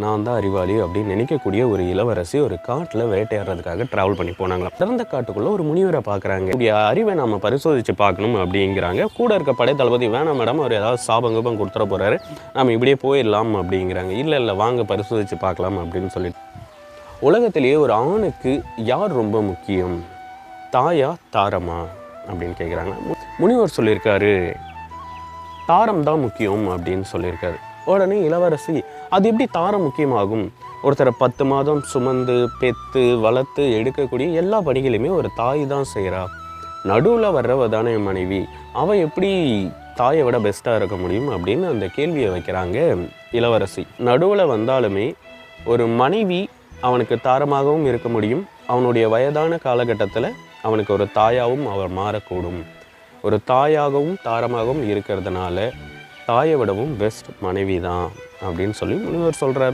நான் தான் அறிவாளி அப்படின்னு நினைக்கக்கூடிய ஒரு இளவரசி ஒரு காட்டில் வேட்டையாடுறதுக்காக ட்ராவல் பண்ணி போனாங்களாம். திறந்த காட்டுக்குள்ளே ஒரு முனிவரை பார்க்குறாங்க. இப்படிய அறிவை நம்ம பரிசோதித்து பார்க்கணும் அப்படிங்கிறாங்க. கூட இருக்க படை தளபதி வேணாம் மேடம், அவர் ஏதாவது சாபம் கொடுத்துட போகிறாரு, நம்ம இப்படியே போயிடலாம் அப்படிங்கிறாங்க. இல்லை வாங்க பரிசோதித்து பார்க்கலாம் அப்படின்னு சொல்லிட்டு, உலகத்திலேயே ஒரு ஆணுக்கு யார் ரொம்ப முக்கியம், தாயா தாரமா அப்படின்னு கேட்குறாங்க. முனிவர் சொல்லியிருக்காரு தாரம் தான் முக்கியம் அப்படின்னு சொல்லியிருக்காரு. உடனே இளவரசி அது எப்படி தாரம் முக்கியமாகும், ஒருத்தரை 10 மாதம் சுமந்து பெற்று வளர்த்து எடுக்கக்கூடிய எல்லா பணிகளையுமே ஒரு தாய் தான் செய்கிறா, நடுவில் வர்றவ தானே மனைவி, அவள் எப்படி தாயை விட பெஸ்ட்டாக இருக்க முடியும் அப்படின்னு அந்த கேள்வியை வைக்கிறாங்க இளவரசி. நடுவில் வந்தாலுமே ஒரு மனைவி அவனுக்கு தாரமாகவும் இருக்க முடியும், அவனுடைய வயதான காலகட்டத்தில் அவனுக்கு ஒரு தாயாகவும் அவர் மாறக்கூடும். ஒரு தாயாகவும் தாரமாகவும் இருக்கிறதுனால தாயை விடவும் பெஸ்ட் மனைவி தான் அப்படின்னு சொல்லி முனிவர் சொல்கிறார்.